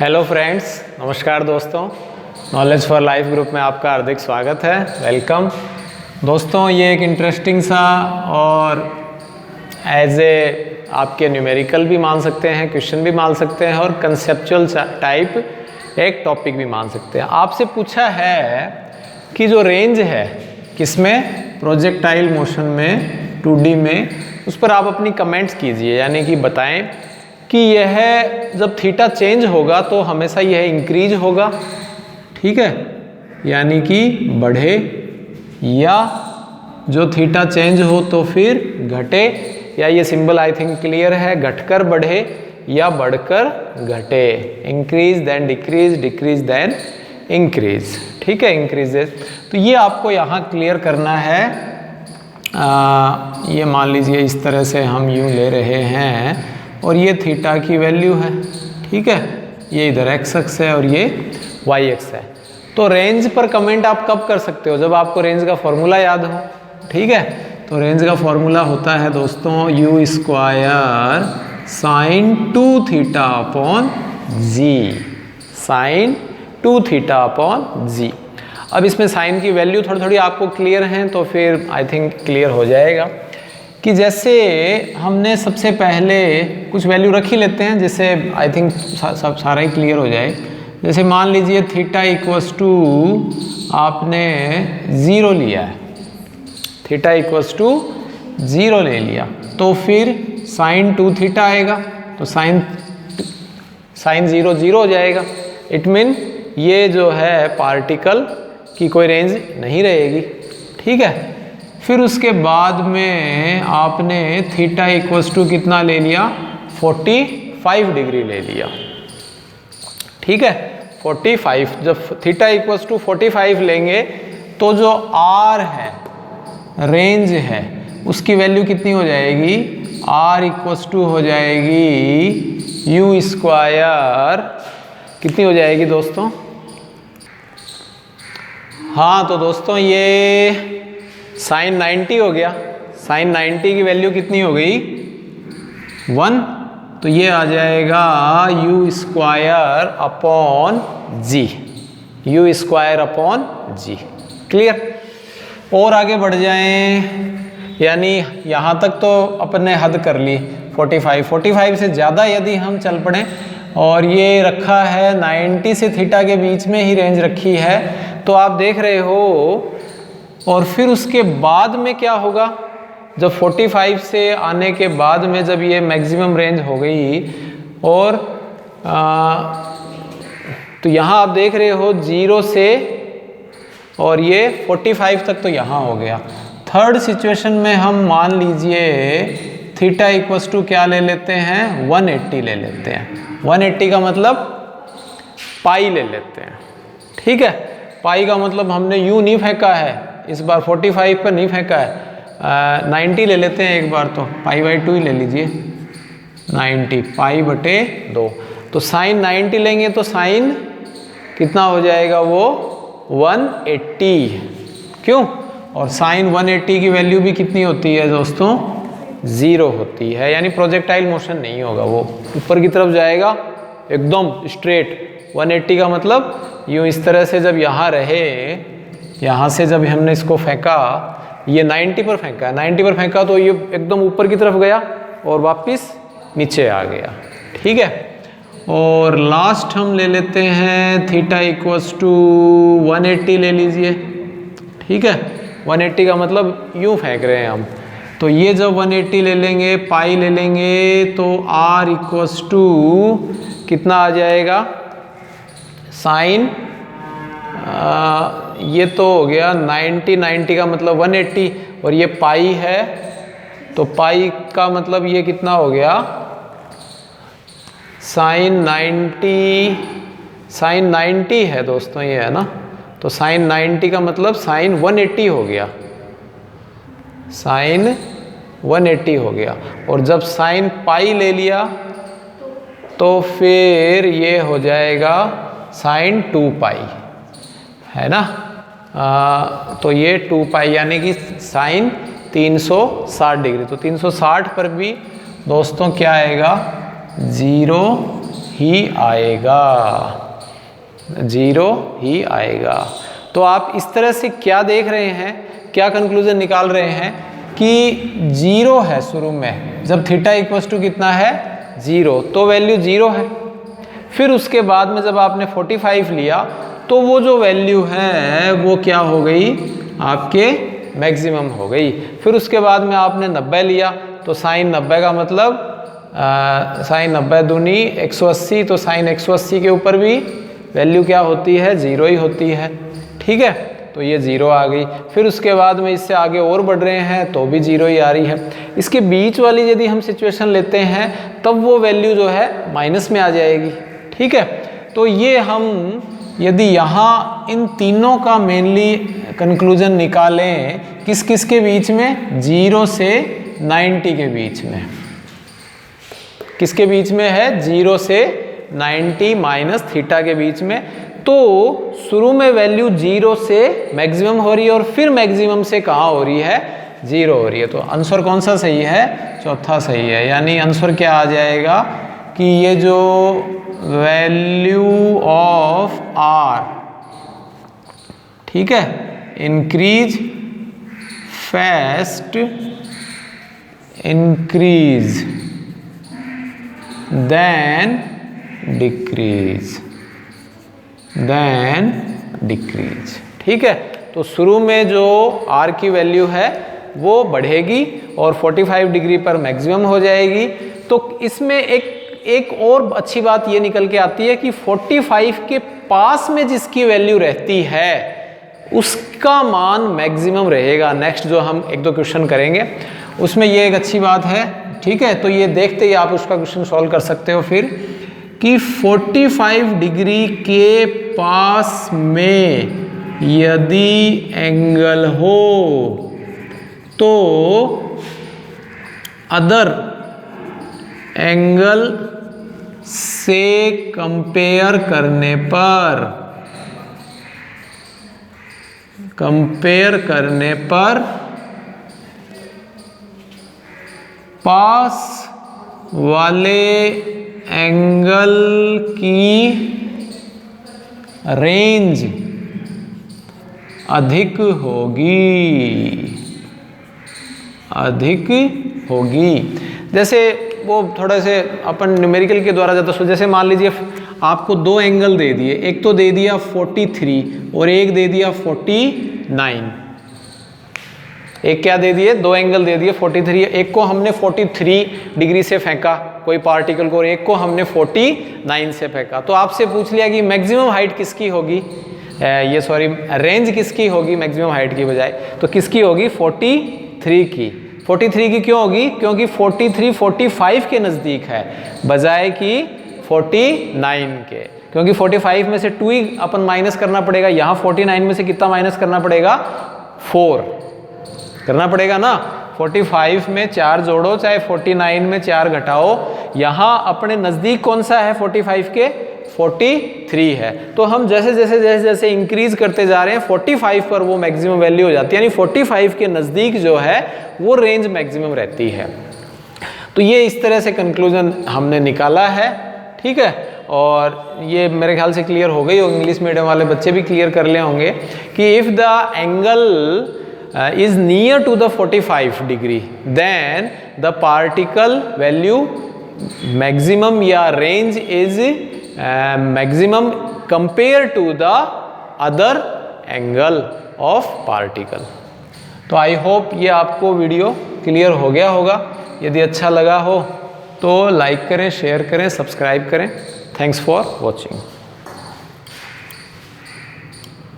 Hello friends, नमस्कार दोस्तों। Knowledge for life group में आपका हार्दिक स्वागत है, वेलकम। दोस्तों, ये एक इंटरेस्टिंग सा और एज ए आपके न्यूमेरिकल भी मान सकते हैं, क्वेश्चन भी मान सकते हैं और कंसेप्चुअल टाइप एक टॉपिक भी मान सकते हैं। आपसे पूछा है कि जो रेंज है किसमें, प्रोजेक्टाइल मोशन में 2D में, उस पर आप अपनी कमेंट्स कीजिए, यानी कि बताएं कि यह जब थीटा चेंज होगा तो हमेशा यह इंक्रीज होगा, ठीक है, यानी कि बढ़े, या जो थीटा चेंज हो तो फिर घटे, या ये सिंबल आई थिंक क्लियर है, घटकर बढ़े या बढ़कर घटे, increase then decrease, decrease then increase, ठीक है, इंक्रीजेस। तो ये आपको यहाँ क्लियर करना है। ये मान लीजिए इस तरह से हम यूँ ले रहे हैं और ये थीटा की वैल्यू है, ठीक है, ये इधर एक्स अक्स है और ये वाई एक्स है। तो रेंज पर कमेंट आप कब कर सकते हो? जब आपको रेंज का फॉर्मूला याद हो, ठीक है। तो रेंज का फॉर्मूला होता है दोस्तों U square sine 2 theta upon g, sine 2 theta upon g. अब इसमें साइन की वैल्यू थोड़ी थोड़ी आपको क्लियर हैं, तो फिर आई थिंक क्लियर हो जाएगा कि जैसे हमने सबसे पहले कुछ वैल्यू रख ही लेते हैं, जिससे आई थिंक सब सारा ही क्लियर हो जाए। जैसे मान लीजिए थीटा इक्वल्स टू आपने 0 लिया है, थीटा इक्वल्स टू 0 ले लिया, तो फिर साइन 2 थीटा आएगा, तो साइन 0 0 हो जाएगा। इट मीन ये जो है पार्टिकल की कोई रेंज नहीं रहेगी, ठीक है। फिर उसके बाद में आपने थीटा इक्वल्स टू कितना ले लिया, 45 डिग्री ले लिया, ठीक है, 45। जब थीटा इक्वल्स टू 45 लेंगे तो जो आर है, रेंज है, उसकी वैल्यू कितनी हो जाएगी, आर इक्वल्स टू हो जाएगी यू स्क्वायर, कितनी हो जाएगी दोस्तों? हाँ, तो दोस्तों ये साइन 90 हो गया। साइन 90 की वैल्यू कितनी हो गई, 1, तो ये आ जाएगा u square upon g, u square upon g. Clear? और आगे बढ़ जाएं, यानी यहाँ तक तो अपने हद कर ली 45 से ज़्यादा यदि हम चल पड़े, और ये रखा है 90 से थीटा के बीच में ही रेंज रखी है, तो आप देख रहे हो। और फिर उसके बाद में क्या होगा, जब 45 से आने के बाद में जब ये मैक्सिमम रेंज हो गई, और तो यहाँ आप देख रहे हो 0 से और ये 45 तक तो यहाँ हो गया। थर्ड सिचुएशन में हम मान लीजिए थीटा इक्वल्स टू क्या ले लेते हैं, 180 ले लेते हैं। 180 का मतलब पाई ले लेते हैं, ठीक है। पाई का मतलब हमने यूँ नहीं फेंका है, इस बार 45 पर नहीं फेंका है, 90 ले लेते हैं एक बार, तो पाई बाई 2 ही ले लीजिए, 90 पाई बटे 2। तो साइन 90 लेंगे तो साइन कितना हो जाएगा, वो 180, क्यों? और साइन 180 की वैल्यू भी कितनी होती है दोस्तों, 0 होती है, यानी प्रोजेक्टाइल मोशन नहीं होगा, वो ऊपर की तरफ जाएगा एकदम स्ट्रेट। 180 का मतलब यूँ इस तरह से जब यहाँ रहे, यहाँ से जब हमने इसको फेंका, ये 90 पर फेंका, 90 पर फेंका तो ये एकदम ऊपर की तरफ गया और वापस नीचे आ गया, ठीक है। और लास्ट हम ले लेते हैं थीटा इक्वल्स टू 180 ले लीजिए, ठीक है। 180 का मतलब यूँ फेंक रहे हैं हम, तो ये जब 180 ले लेंगे, पाई ले लेंगे, तो आर इक्वल्स टू कितना आ जाएगा, साइन ये तो हो गया 90 का मतलब 180, और ये पाई है, तो पाई का मतलब ये कितना हो गया, साइन 90 है दोस्तों, ये है ना। तो साइन 90 का मतलब साइन 180 हो गया, साइन 180 हो गया। और जब साइन पाई ले लिया तो फिर ये हो जाएगा साइन 2 पाई, है ना। तो ये 2 पाई यानी कि साइन 360 डिग्री। तो 360 पर भी दोस्तों क्या आएगा, 0 ही आएगा, 0 ही आएगा। तो आप इस तरह से क्या देख रहे हैं, क्या कंक्लूजन निकाल रहे हैं कि 0 है शुरू में, जब थीटा इक्वल्स टू कितना है 0, तो वैल्यू 0 है। फिर उसके बाद में जब आपने 45 लिया तो वो जो वैल्यू है वो क्या हो गई, आपके मैक्सिमम हो गई। फिर उसके बाद में आपने 90 लिया तो साइन 90 का मतलब साइन 90 दूनी 180, तो साइन 180 के ऊपर भी वैल्यू क्या होती है, 0 ही होती है। ठीक है, तो ये 0 आ गई। फिर उसके बाद में इससे आगे और बढ़ रहे हैं तो भी 0 ही आ रही है। इसके बीच वाली यदि हम सिचुएशन लेते हैं तब वो वैल्यू जो है माइनस में आ जाएगी। ठीक है, तो ये हम यदि यहाँ इन तीनों का मेनली कंक्लूजन निकालें, किस किस के बीच में, 0 से 90 के बीच में। किसके बीच में है, 0 से 90 माइनस थीटा के बीच में। तो शुरू में वैल्यू 0 से मैक्सिमम हो रही है और फिर मैक्सिमम से कहाँ हो रही है, 0 हो रही है। तो आंसर कौन सा सही है, चौथा सही है। यानी आंसर क्या आ जाएगा कि ये जो वैल्यू ऑफ R, ठीक है, increase fast, increase then decrease, then decrease. ठीक है, तो शुरू में जो R की वैल्यू है वो बढ़ेगी और 45 डिग्री पर मैक्सिमम हो जाएगी। तो इसमें एक और अच्छी बात ये निकल के आती है कि 45 के पास में जिसकी वैल्यू रहती है उसका मान मैक्सिमम रहेगा। नेक्स्ट जो हम एक दो क्वेश्चन करेंगे उसमें ये एक अच्छी बात है। ठीक है, तो ये देखते ही आप उसका क्वेश्चन सॉल्व कर सकते हो फिर कि 45 डिग्री के पास में यदि एंगल हो तो अदर एंगल से कंपेयर करने पर पास वाले एंगल की रेंज अधिक होगी। जैसे वो थोड़ा से अपन न्यूमेरिकल के द्वारा जाता है। जैसे मान लीजिए आपको दो एंगल दे दिए, एक तो दे दिया 43 और एक दे दिया 49। एक क्या दे दिए, दो एंगल दे दिए 43, एक को हमने 43 डिग्री से फेंका कोई पार्टिकल को और एक को हमने 49 से फेंका। तो आपसे पूछ लिया कि मैक्सिमम हाइट किसकी होगी, रेंज किसकी होगी मैक्सिमम हाइट की बजाय, तो किसकी होगी, 43 की। 43 की क्यों होगी, क्योंकि 43 45 के नज़दीक है बजाय कि 49 के, क्योंकि 45 में से 2 ही अपन माइनस करना पड़ेगा। यहाँ 49 में से कितना माइनस करना पड़ेगा, 4 करना पड़ेगा ना। 45 में 4 जोड़ो चाहे 49 में 4 घटाओ, यहाँ अपने नज़दीक कौन सा है 45 के, 43 है। तो हम जैसे इंक्रीज करते जा रहे हैं 45 पर वो मैक्सिमम वैल्यू हो जाती है, यानी 45 के नज़दीक जो है वो रेंज मैक्सिमम रहती है। तो ये इस तरह से कंक्लूजन हमने निकाला है। ठीक है, और ये मेरे ख्याल से क्लियर हो गई और इंग्लिश मीडियम वाले बच्चे भी क्लियर कर ले होंगे कि if the angle is near to the 45 degree then the particle value maximum या range is maximum compared to the other angle of particle। तो आई होप ये आपको वीडियो क्लियर हो गया होगा। यदि अच्छा लगा हो तो लाइक करें, शेयर करें, सब्सक्राइब करें। Thanks for watching.